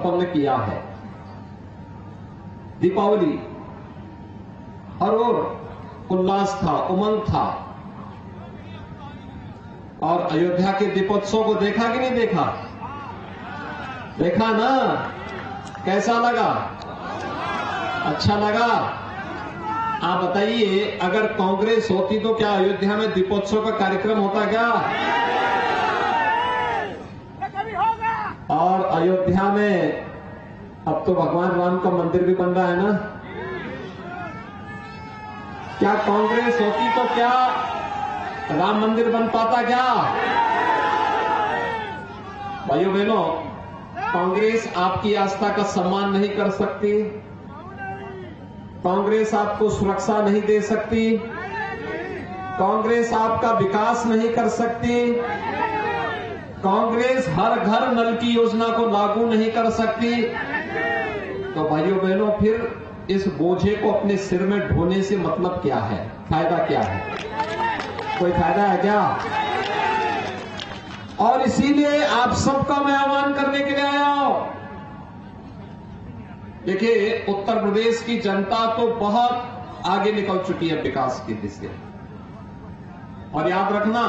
हमने किया है। दीपावली हर ओर उल्लास था, उमंग था। और अयोध्या के दीपोत्सव को देखा कि नहीं देखा? देखा ना? कैसा लगा? अच्छा लगा? आप बताइए, अगर कांग्रेस होती तो क्या अयोध्या में दीपोत्सव का कार्यक्रम होता क्या? और अयोध्या में अब तो भगवान राम का मंदिर भी बन रहा है ना? क्या कांग्रेस होती तो क्या राम मंदिर बन पाता क्या? भाइयों बहनों, कांग्रेस आपकी आस्था का सम्मान नहीं कर सकती, कांग्रेस आपको सुरक्षा नहीं दे सकती, कांग्रेस आपका विकास नहीं कर सकती, कांग्रेस हर घर नल की योजना को लागू नहीं कर सकती। तो भाइयों बहनों, फिर इस बोझे को अपने सिर में ढोने से मतलब क्या है? फायदा क्या है? कोई फायदा है क्या? और इसीलिए आप सबका मैं आह्वान करने के लिए आया हूं। देखिए, उत्तर प्रदेश की जनता तो बहुत आगे निकल चुकी है विकास की दिशा। और याद रखना,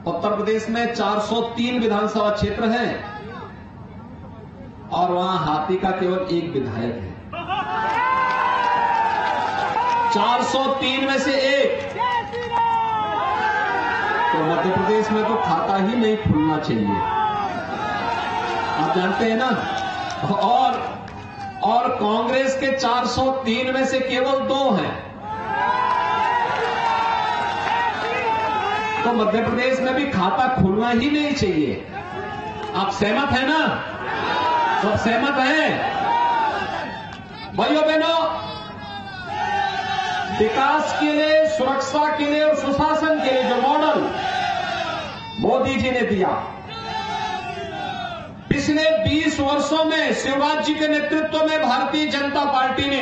उत्तर प्रदेश में 403 विधानसभा क्षेत्र हैं और वहां हाथी का केवल एक विधायक है। 403 में से एक। तो मध्य प्रदेश में तो खाता ही नहीं खुलना चाहिए, आप जानते हैं ना। और कांग्रेस के 403 में से केवल 2 हैं। तो मध्य प्रदेश में भी खाता खुलना ही नहीं चाहिए। आप सहमत हैं ना? सब सहमत हैं? भाइयों बहनों, विकास के लिए, सुरक्षा के लिए और सुशासन के लिए जो मॉडल मोदी जी ने दिया, पिछले 20 वर्षों में शिवराज जी के नेतृत्व में भारतीय जनता पार्टी ने,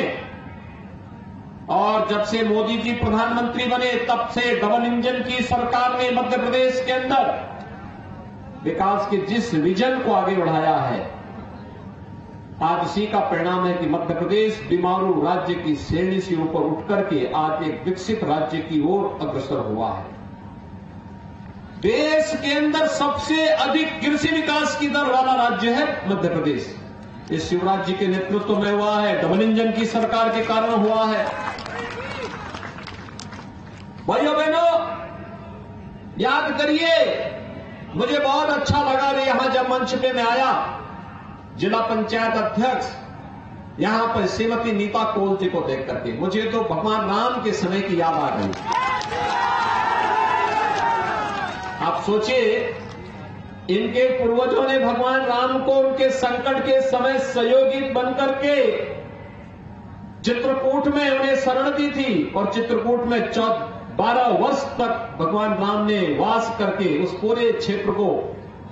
और जब से मोदी जी प्रधानमंत्री बने तब से डबल इंजन की सरकार ने मध्य प्रदेश के अंदर विकास के जिस विजन को आगे बढ़ाया है, आज इसी का परिणाम है कि मध्य प्रदेश बीमारू राज्य की श्रेणी से ऊपर उठ करके आज एक विकसित राज्य की ओर अग्रसर हुआ है। देश के अंदर सबसे अधिक कृषि विकास की दर वाला राज्य है मध्य प्रदेश। इस शिवराज जी के नेतृत्व में हुआ है, डबल इंजन की सरकार के कारण हुआ है। भाइयों बहनों, याद करिए, मुझे बहुत अच्छा लगा यहां जब मंच पे मैं आया, जिला पंचायत अध्यक्ष यहां पर श्रीमती नीता कोल जी को देख करके मुझे तो भगवान राम के समय की याद आ गई। आप सोचिए, इनके पूर्वजों ने भगवान राम को उनके संकट के समय सहयोगी बनकर के चित्रकूट में उन्हें शरण दी थी, और चित्रकूट में 12 वर्ष तक भगवान राम ने वास करके उस पूरे क्षेत्र को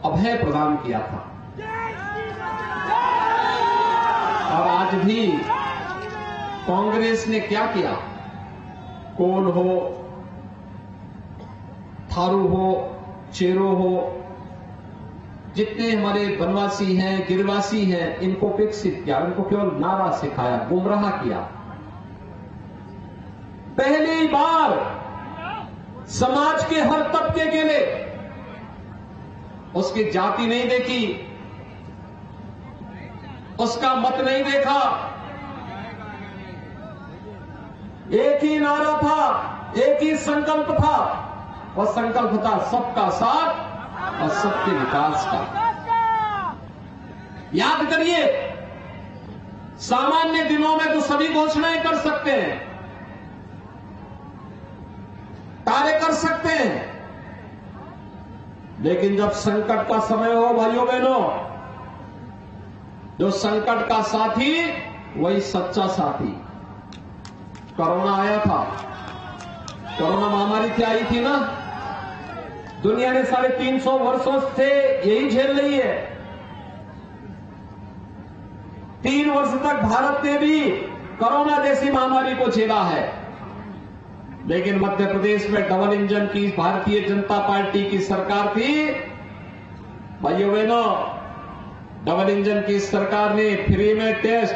अभय प्रदान किया था। और आज भी कांग्रेस ने क्या किया? कोल हो, थारू हो, चेरो हो, जितने हमारे वनवासी हैं, गिरवासी हैं, इनको विकसित किया, उनको केवल नारा सिखाया, गुमराह किया। पहली बार समाज के हर तबके के लिए उसकी जाति नहीं देखी, उसका मत नहीं देखा, एक ही नारा था, एक ही संकल्प था। वह संकल्प था सबका साथ और सबके विकास का। याद करिए, सामान्य दिनों में तो सभी घोषणाएं कर सकते हैं, कार्य कर सकते हैं, लेकिन जब संकट का समय हो, भाइयों बहनों, जो संकट का साथी वही सच्चा साथी। कोरोना आया था, कोरोना महामारी क्या आई थी ना? दुनिया ने 350 वर्षों से यही झेल रही है। 3 वर्ष तक भारत ने भी कोरोना जैसी महामारी को झेला है, लेकिन मध्य प्रदेश में डबल इंजन की भारतीय जनता पार्टी की सरकार थी। भाइयों बहनों, डबल इंजन की सरकार ने फ्री में टेस्ट,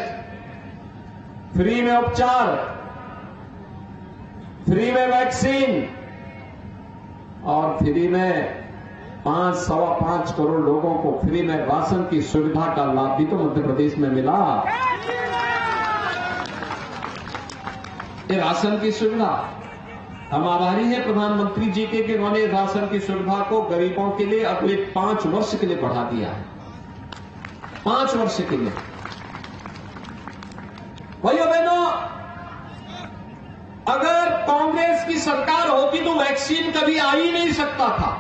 फ्री में उपचार, फ्री में वैक्सीन और फ्री में 5-5.25 करोड़ लोगों को फ्री में राशन की सुविधा का लाभ भी तो मध्य प्रदेश में मिला। ये राशन की सुविधा, हम आभारी हैं प्रधानमंत्री जी के कि उन्होंने राशन की सुविधा को गरीबों के लिए अगले 5 वर्ष के लिए बढ़ा दिया है। 5 वर्ष के लिए। भाइयों बहनों, अगर कांग्रेस की सरकार होती तो वैक्सीन कभी आ ही नहीं सकता था,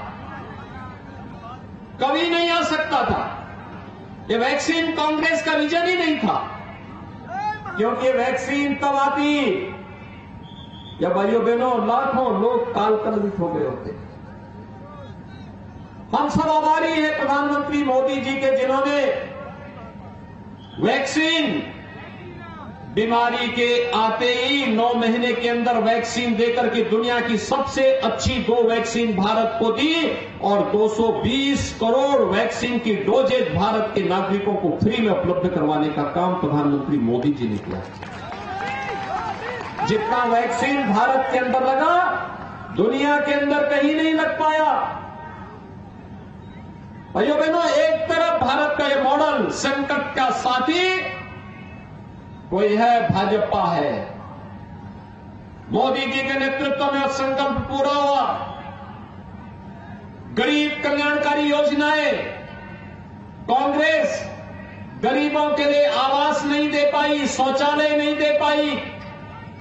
कभी नहीं आ सकता था। ये वैक्सीन कांग्रेस का विजन ही नहीं था, क्योंकि वैक्सीन तब आती जब भाइयों बहनों लाखों लोग काल कलवित हो गए होते। हम सब आभारी हैं प्रधानमंत्री मोदी जी के, जिन्होंने वैक्सीन बीमारी के आते ही 9 महीने के अंदर वैक्सीन देकर के दुनिया की सबसे अच्छी 2 वैक्सीन भारत को दी और 220 करोड़ वैक्सीन की डोजेज भारत के नागरिकों को फ्री में उपलब्ध करवाने का काम प्रधानमंत्री मोदी जी ने किया। जितना वैक्सीन भारत के अंदर लगा, दुनिया के अंदर कहीं नहीं लग पाया। भाइयों बहनों, एक तरफ भारत का ये मॉडल संकट का साथी कोई है, भाजपा है। मोदी जी के नेतृत्व में संकल्प पूरा हुआ। गरीब कल्याणकारी योजनाएं, कांग्रेस गरीबों के लिए आवास नहीं दे पाई, शौचालय नहीं दे पाई,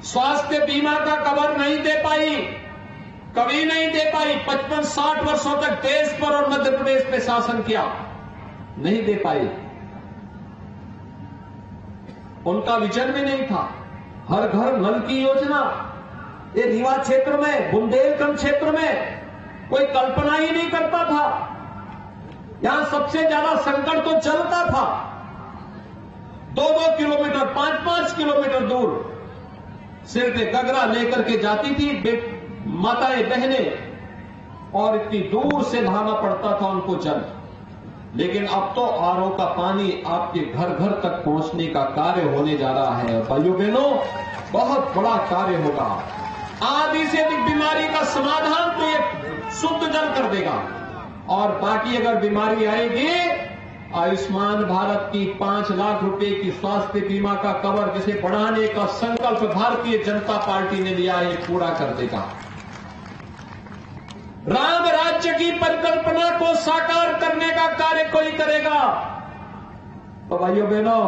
स्वास्थ्य बीमा का कवर नहीं दे पाई, कभी नहीं दे पाई। 55-60 वर्षों तक देश पर और मध्य प्रदेश पे शासन किया, नहीं दे पाई। उनका विजन भी नहीं था। हर घर नल की योजना, ये रीवा क्षेत्र में, बुंदेलखंड क्षेत्र में कोई कल्पना ही नहीं करता था। यहां सबसे ज्यादा संकट तो जल का था। 2-2 किलोमीटर, 5-5 किलोमीटर दूर सिर पे गगरा लेकर के जाती थी माताएं बहनें, और इतनी दूर से लाना पड़ता था उनको जल। लेकिन अब तो आरओ का पानी आपके घर घर तक पहुंचने का कार्य होने जा रहा है। भाइयों बहनों, बहुत बड़ा कार्य होगा। आधी से अधिक बीमारी का समाधान तो ये शुद्ध जल कर देगा। और बाकी अगर बीमारी आएगी, आयुष्मान भारत की 5 लाख रुपए की स्वास्थ्य बीमा का कवर जिसे बढ़ाने का संकल्प भारतीय जनता पार्टी ने लिया है, पूरा कर देगा। राम राज्य की परिकल्पना को साकार करने का कार्य कोई करेगा। तो भाइयों बहनों,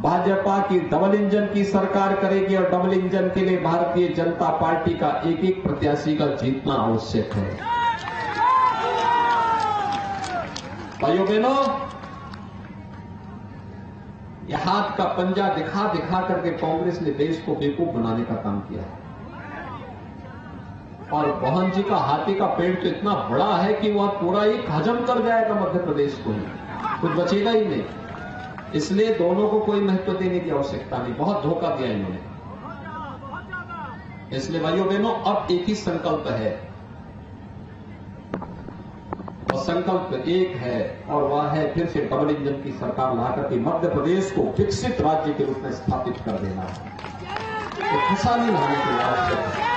भाजपा की डबल इंजन की सरकार करेगी और डबल इंजन के लिए भारतीय जनता पार्टी का एक-एक प्रत्याशी का जीतना आवश्यक है। भाइयों बहनों, यह हाथ का पंजा दिखा दिखा करके कांग्रेस ने देश को बेवकूफ बनाने का काम किया है। और मोहन जी का हाथी का पेड़ तो इतना बड़ा है कि वह पूरा ही हजम कर जाएगा मध्य प्रदेश को, ही कुछ बचेगा ही नहीं। इसलिए दोनों को कोई महत्व देने की आवश्यकता नहीं, बहुत धोखा दिया इन्होंने। इसलिए भाइयों बहनों, अब एक ही संकल्प है, और संकल्प एक है, और वह है फिर से डबल इंजन की सरकार लाकर के मध्य प्रदेश को विकसित राज्य के रूप में स्थापित कर देना है। तो खुशहाली लाने की आवश्यकता है।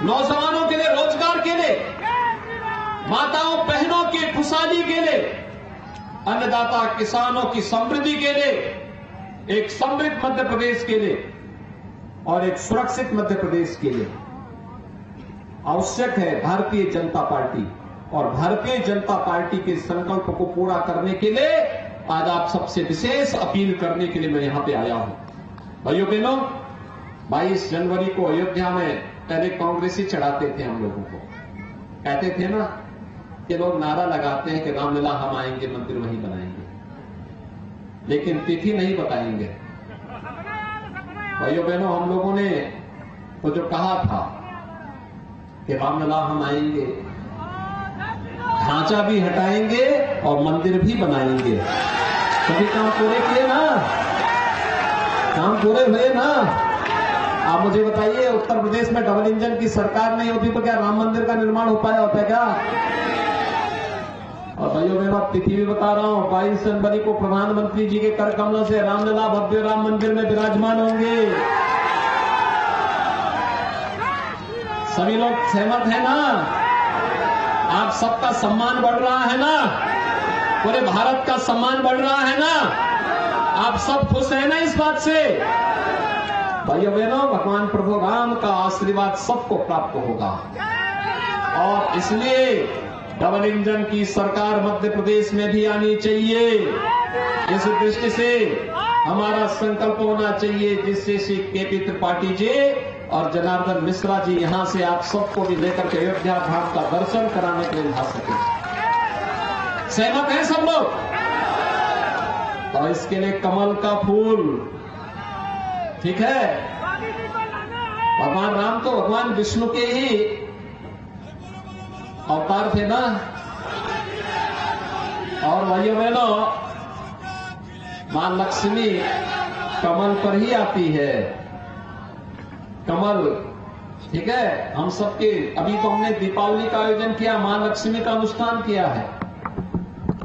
नौजवानों के लिए रोजगार के लिए, माताओं बहनों की खुशहाली के लिए, अन्नदाता किसानों की समृद्धि के लिए, एक समृद्ध मध्य प्रदेश के लिए और एक सुरक्षित मध्य प्रदेश के लिए आवश्यक है भारतीय जनता पार्टी। और भारतीय जनता पार्टी के संकल्प को पूरा करने के लिए आज आप सबसे विशेष अपील करने के लिए मैं यहां पे आया हूं। भाइयों बहनों, 22 जनवरी को अयोध्या में पहले कांग्रेसी चढ़ाते थे हम लोगों को, कहते थे ना कि लोग नारा लगाते हैं कि रामलला हम आएंगे, मंदिर वहीं बनाएंगे, लेकिन तिथि नहीं बताएंगे। भाइयों बहनों, हम लोगों ने तो जो कहा था कि रामलला हम आएंगे, ढांचा भी हटाएंगे और मंदिर भी बनाएंगे, सभी काम पूरे किए ना, काम पूरे हुए ना। आप मुझे बताइए, उत्तर प्रदेश में डबल इंजन की सरकार नहीं होती तो क्या राम मंदिर का निर्माण हो पाया होता है क्या? और भाइयों बहनों तिथि भी बता रहा हूं, 22 जनवरी को प्रधानमंत्री जी के कर कमलों से रामलला भव्य राम मंदिर में विराजमान होंगे। सभी लोग सहमत है ना? आप सबका सम्मान बढ़ रहा है ना? पूरे भारत का सम्मान बढ़ रहा है ना? आप सब खुश हैं ना इस बात से? भाइयों बहनों, भगवान प्रभु राम का आशीर्वाद सबको प्राप्त होगा और इसलिए डबल इंजन की सरकार मध्य प्रदेश में भी आनी चाहिए। इस दृष्टि से हमारा संकल्प होना चाहिए जिससे श्री केपी त्रिपाठी जी और जनार्दन मिश्रा जी यहां से आप सबको भी लेकर के अयोध्या धाम का दर्शन कराने के लिए ला सके। सहमत हैं सब लोग? तो इसके लिए कमल का फूल, ठीक है। भगवान राम तो भगवान विष्णु के ही अवतार थे ना। और भाइयों बहनों, मां लक्ष्मी कमल पर ही आती है। कमल, ठीक है। हम सबके अभी तो हमने दीपावली का आयोजन किया, मां लक्ष्मी का अनुष्ठान किया है।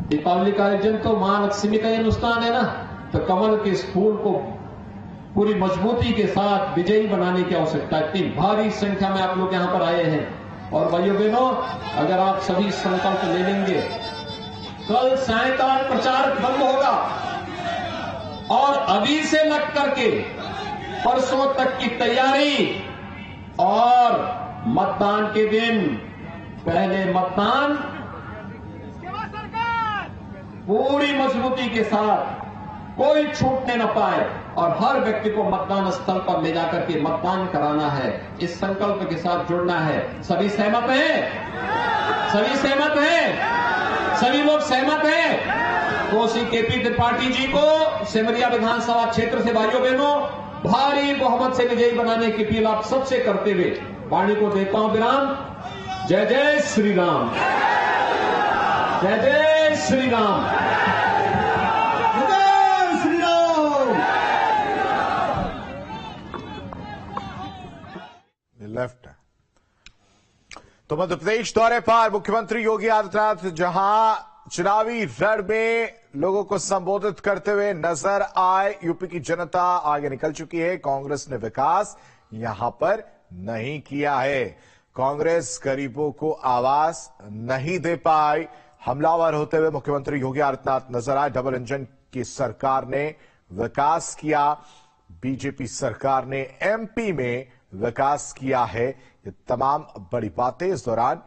दीपावली का आयोजन तो मां लक्ष्मी का ही अनुष्ठान है ना। तो कमल के इस फूल को पूरी मजबूती के साथ विजयी बनाने की आवश्यकता है। इतनी भारी संख्या में आप लोग यहां पर आए हैं और भाइयों बहनों, अगर आप सभी संकल्प ले लेंगे, कल सायंकाल प्रचार बंद होगा और अभी से लग करके परसों तक की तैयारी और मतदान के दिन पहले मतदान पूरी मजबूती के साथ, कोई छूटने न पाए और हर व्यक्ति को मतदान स्थल पर ले जाकर के मतदान कराना है। इस संकल्प के साथ जुड़ना है। सभी सहमत हैं? सभी सहमत हैं? सभी लोग सहमत हैं? तो श्री केपी त्रिपाठी जी को सिमरिया विधानसभा क्षेत्र से भाइयों बहनों भारी बहुमत से विजयी बनाने की अपील आप सबसे करते हुए वाणी को देता हूं विराम। जय जय श्री राम, जय जय श्री राम, जय श्री राम। लेफ्ट है। तो मध्य प्रदेश दौरे पर मुख्यमंत्री योगी आदित्यनाथ जहां चुनावी रण में लोगों को संबोधित करते हुए नजर आए। यूपी की जनता आगे निकल चुकी है। कांग्रेस ने विकास यहां पर नहीं किया है। कांग्रेस गरीबों को आवास नहीं दे पाई। हमलावर होते हुए मुख्यमंत्री योगी आदित्यनाथ नजर आए। डबल इंजन की सरकार ने विकास किया। बीजेपी सरकार ने एमपी में विकास किया है। ये तमाम बड़ी बातें इस दौरान